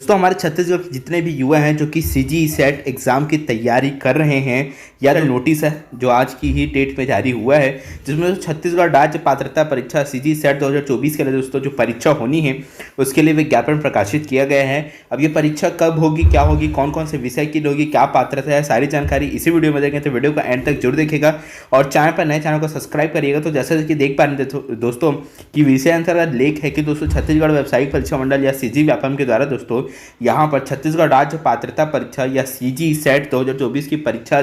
दोस्तों हमारे छत्तीसगढ़ के जितने भी युवा हैं जो कि सीजी सेट एग्ज़ाम की तैयारी कर रहे हैं या नोटिस है जो आज की ही डेट में जारी हुआ है, जिसमें छत्तीसगढ़ राज्य पात्रता परीक्षा सीजी सेट 2024 के लिए दोस्तों जो परीक्षा होनी है उसके लिए विज्ञापन प्रकाशित किया गया है। अब ये परीक्षा कब होगी, क्या होगी, कौन कौन से विषय की होगी, क्या पात्रता है, सारी जानकारी इसी वीडियो में देखेंगे, तो वीडियो को एंड तक जरूर देखेगा और चैनल पर नए चैनल को सब्सक्राइब करिएगा। तो जैसे कि देख पा रहे हैं दोस्तों कि विषय अंतर्गत लेख है कि दोस्तों छत्तीसगढ़ व्यावसायिक परीक्षा मंडल या सीजी व्यापम के द्वारा दोस्तों यहाँ पर छत्तीसगढ़ राज्य पात्रता परीक्षा या सीजी सेट 2024 की परीक्षा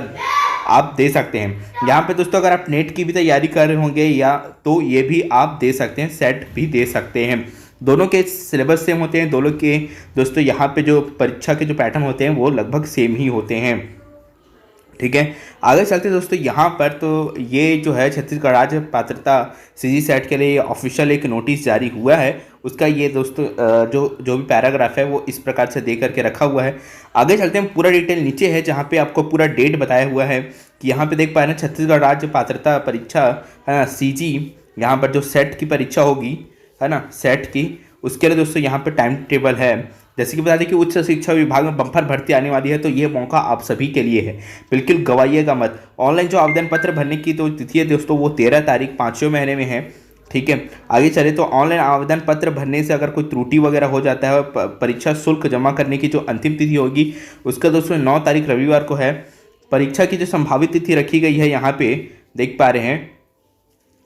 आप दे सकते हैं। यहाँ पे दोस्तों अगर आप नेट की भी तैयारी कर रहे होंगे या तो ये भी आप दे सकते हैं, सेट भी दे सकते हैं। दोनों के सिलेबस सेम होते हैं, दोनों के दोस्तों यहाँ पे जो परीक्षा के जो पैटर्न होते हैं वो लगभग सेम ही होते हैं। ठीक है, आगे चलते हैं दोस्तों। यहाँ पर तो ये जो है छत्तीसगढ़ राज्य पात्रता सीजी सेट के लिए ऑफिशियल एक नोटिस जारी हुआ है, उसका ये दोस्तों जो भी पैराग्राफ है वो इस प्रकार से दे करके रखा हुआ है। आगे चलते हैं, पूरा डिटेल नीचे है जहाँ पे आपको पूरा डेट बताया हुआ है कि यहाँ पे देख पा रहे हैं छत्तीसगढ़ राज्य पात्रता परीक्षा है ना, सीजी यहाँ पर जो सेट की परीक्षा होगी है ना, सेट की, उसके लिए दोस्तों यहाँ पे टाइम टेबल है। जैसे कि बता दें कि उच्च शिक्षा विभाग में बम्पर भर्ती आने वाली है, तो ये मौका आप सभी के लिए है, बिल्कुल गवाइएगा मत। ऑनलाइन जो आवेदन पत्र भरने की तो तिथि है दोस्तों वो 13 तारीख 5वें महीने में है। ठीक है, आगे चले तो ऑनलाइन आवेदन पत्र भरने से अगर कोई त्रुटि वगैरह हो जाता है, परीक्षा शुल्क जमा करने की जो अंतिम तिथि होगी उसका दोस्तों 9 तारीख रविवार को है। परीक्षा की जो संभावित तिथि रखी गई है यहाँ पे देख पा रहे हैं,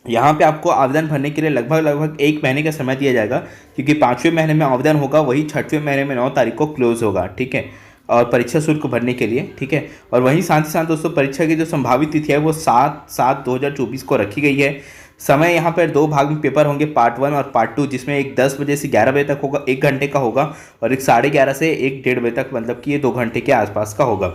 यहाँ पे आपको आवेदन भरने के लिए लगभग 1 महीने का समय दिया जाएगा, क्योंकि 5वें महीने में आवेदन होगा, वही 6वें महीने में 9 तारीख को क्लोज होगा। ठीक है, और परीक्षा शुल्क भरने के लिए। ठीक है, और वहीं साथ ही साथ दोस्तों परीक्षा की जो संभावित तिथि है वो 7/7/2024 को रखी गई है। समय यहाँ पर 2 भाग में पेपर होंगे, पार्ट 1 और पार्ट 2, जिसमें एक 10 बजे से 11 बजे तक होगा, 1 घंटे का होगा, और एक 11:30 से 1 डेढ़ बजे तक, मतलब कि ये 2 घंटे के आसपास का होगा।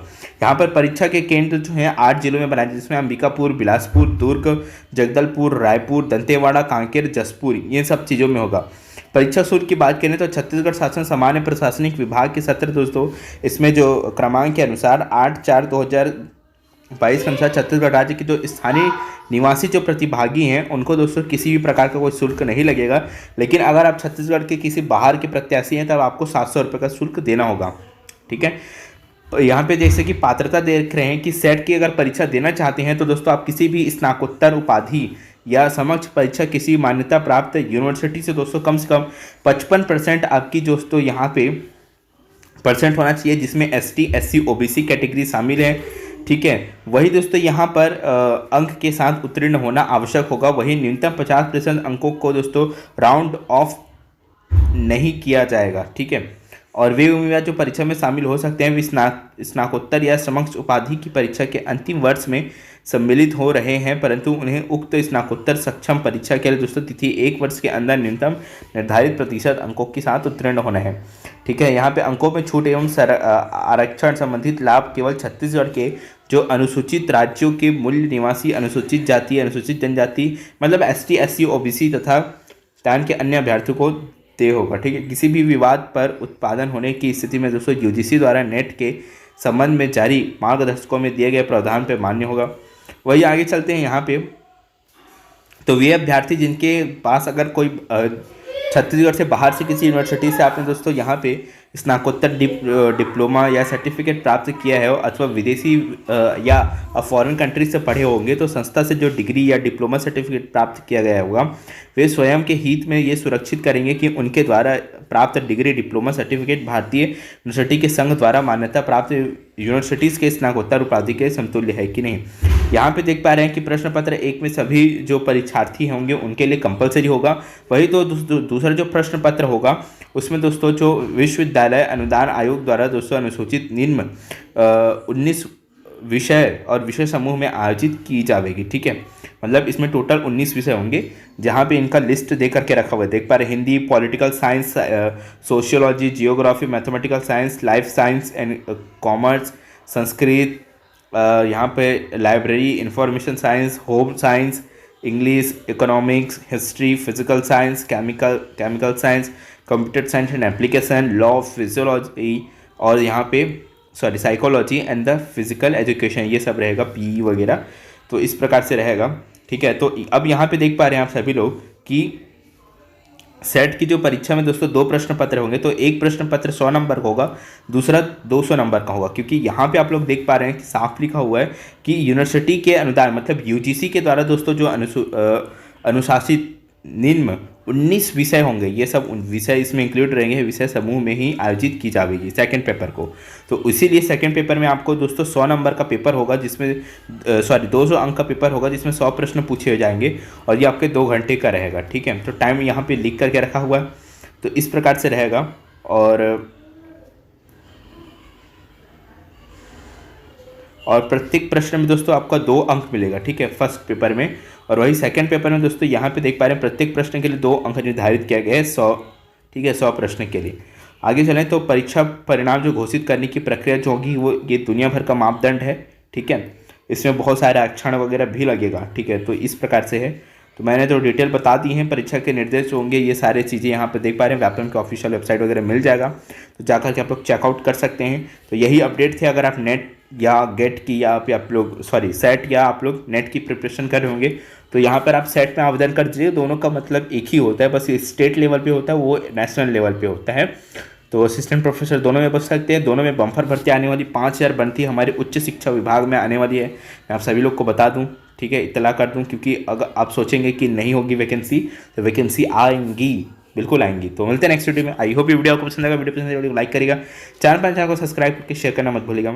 यहाँ पर परीक्षा के केंद्र जो हैं 8 जिलों में बनाए, जिसमें अंबिकापुर, बिलासपुर, दुर्ग, जगदलपुर, रायपुर, दंतेवाड़ा, कांकेर, जसपुर, ये सब चीज़ों में होगा। परीक्षा शुल्क की बात करें तो छत्तीसगढ़ शासन सामान्य प्रशासनिक विभाग के सत्र दोस्तों इसमें जो क्रमांक के अनुसार 8/4/2022 के अनुसार छत्तीसगढ़ राज्य के जो स्थानीय निवासी जो प्रतिभागी हैं उनको दोस्तों किसी भी प्रकार का कोई शुल्क नहीं लगेगा। लेकिन अगर आप छत्तीसगढ़ के किसी बाहर के प्रत्याशी हैं तब आपको 700 रुपये का शुल्क देना होगा। ठीक है, तो यहाँ पे जैसे कि पात्रता देख रहे हैं कि सेट की अगर परीक्षा देना चाहते हैं तो दोस्तों आप किसी भी स्नातकोत्तर उपाधि या समक्ष परीक्षा किसी मान्यता प्राप्त यूनिवर्सिटी से दोस्तों कम से कम 55% आपकी दोस्तों यहाँ पे परसेंट होना चाहिए, जिसमें ST SC OBC कैटेगरी शामिल है। ठीक है, वही दोस्तों यहाँ पर अंक के साथ उत्तीर्ण होना आवश्यक होगा। वही न्यूनतम 50% अंकों को दोस्तों राउंड ऑफ नहीं किया जाएगा। ठीक है, और वे उम्मीदवार जो परीक्षा में शामिल हो सकते हैं वे स्नातकोत्तर या समकक्ष उपाधि की परीक्षा के अंतिम वर्ष में सम्मिलित हो रहे हैं, परंतु उन्हें उक्त स्नातकोत्तर सक्षम परीक्षा के लिए दोस्तों तिथि 1 वर्ष के अंदर न्यूनतम निर्धारित प्रतिशत अंकों के साथ उत्तीर्ण होना है। ठीक है, यहाँ पे अंकों में छूट एवं आरक्षण संबंधित लाभ केवल छत्तीसगढ़ के जो अनुसूचित राज्यों के मूल निवासी, अनुसूचित जाति, अनुसूचित जनजाति, मतलब ST SC OBC तथा स्थान के अन्य अभ्यर्थियों को तय होगा। ठीक है, किसी भी विवाद पर उत्पादन होने की स्थिति में दोस्तों UGC द्वारा नेट के संबंध में जारी मार्गदर्शकों में दिए गए प्रावधान पर मान्य होगा। वही आगे चलते हैं यहाँ पे, तो वे अभ्यर्थी जिनके पास अगर कोई छत्तीसगढ़ से बाहर से किसी यूनिवर्सिटी से आपने दोस्तों यहाँ पे स्नातकोत्तर डिप्लोमा या सर्टिफिकेट प्राप्त किया है अथवा विदेशी या फॉरेन कंट्री से पढ़े होंगे, तो संस्था से जो डिग्री या डिप्लोमा सर्टिफिकेट प्राप्त किया गया होगा वे स्वयं के हित में ये सुरक्षित करेंगे कि उनके द्वारा प्राप्त डिग्री डिप्लोमा सर्टिफिकेट भारतीय यूनिवर्सिटी के संघ द्वारा मान्यता प्राप्त यूनिवर्सिटीज़ के स्नातकोत्तर उपाधि के समतुल्य है कि नहीं। यहाँ पे देख पा रहे हैं कि प्रश्न पत्र 1 में सभी जो परीक्षार्थी होंगे उनके लिए कंपलसरी होगा। वही तो दूसरा जो प्रश्न पत्र होगा उसमें दोस्तों जो विश्वविद्यालय अनुदान आयोग द्वारा दोस्तों अनुसूचित निम्न 19 विषय और विषय समूह में आयोजित की जाएगी। ठीक है, मतलब इसमें टोटल 19 विषय होंगे, जहाँ पे इनका लिस्ट दे करके रखा हुआ है। देख पा रहे Hindi, political science, sociology, geography, mathematical science, life science and commerce, Sanskrit, यहाँ पे library, information science, home science, English, economics, history, physical science, chemical science, computer science and application, law, physiology और यहाँ पे psychology and the physical education, ये सब रहेगा, PE वगैरह, तो इस प्रकार से रहेगा। ठीक है, तो अब यहाँ पे देख पा रहे हैं आप सभी लोग कि सेट की जो परीक्षा में दोस्तों 2 प्रश्न पत्र होंगे, तो एक प्रश्न पत्र 100 नंबर का होगा, दूसरा 200 नंबर का होगा, क्योंकि यहाँ पे आप लोग देख पा रहे हैं कि साफ लिखा हुआ है कि यूनिवर्सिटी के अनुदान मतलब यूजीसी के द्वारा दोस्तों जो अनुशासित निम्न 19 विषय होंगे, ये सब विषय इसमें इंक्लूड रहेंगे, विषय समूह में ही आयोजित की जाएगी सेकंड पेपर को। तो इसीलिए सेकंड पेपर में आपको दोस्तों 100 नंबर का पेपर होगा, जिसमें 200 अंक का पेपर होगा, जिसमें 100 प्रश्न पूछे जाएंगे और ये आपके 2 घंटे का रहेगा। ठीक है, तो टाइम यहाँ पे लिख करके रखा हुआ है, तो इस प्रकार से रहेगा। और प्रत्येक प्रश्न में दोस्तों आपका 2 अंक मिलेगा, ठीक है, फर्स्ट पेपर में। और वही सेकंड पेपर में दोस्तों यहाँ पे देख पा रहे हैं प्रत्येक प्रश्न के लिए 2 अंक निर्धारित किया गया है, 100, ठीक है, 100 प्रश्न के लिए। आगे चलें तो परीक्षा परिणाम जो घोषित करने की प्रक्रिया जो होगी वो ये दुनिया भर का मापदंड है, ठीक है, इसमें बहुत सारे आरक्षण वगैरह भी लगेगा, ठीक है, तो इस प्रकार से है। तो मैंने तो डिटेल बता दी हैं, परीक्षा के निर्देश जो होंगे ये सारी चीज़ें यहाँ पे देख पा रहे हैं, व्यापम के ऑफिशियल वेबसाइट वगैरह मिल जाएगा, तो जाकर के आप लोग चेकआउट कर सकते हैं। तो यही अपडेट थे, अगर आप नेट या गेट की या फिर आप लोग सेट या आप लोग नेट की प्रिपरेशन कर रहे होंगे, तो यहाँ पर आप सेट में आवेदन कर दीजिए। दोनों का मतलब एक ही होता है, बस स्टेट लेवल पे होता है, वो नेशनल लेवल पे होता है। तो असिस्टेंट प्रोफेसर दोनों में बच सकते हैं, दोनों में बम्पर भर्ती आने वाली 5000 भर्ती हमारे उच्च शिक्षा विभाग में आने वाली है। मैं आप सभी लोग को बता दूं, ठीक है, इत्तला कर दूं, क्योंकि अगर आप सोचेंगे कि नहीं होगी वैकेंसी, तो वैकेंसी आएंगी, बिल्कुल आएंगी। तो मिलते हैं नेक्स्ट वीडियो में। आई होप ये वीडियो आपको पसंद आएगा, वीडियो पसंद आएगा वीडियो को लाइक करेगा, चैनल को सब्सक्राइब करके शेयर करना मत भूलिएगा।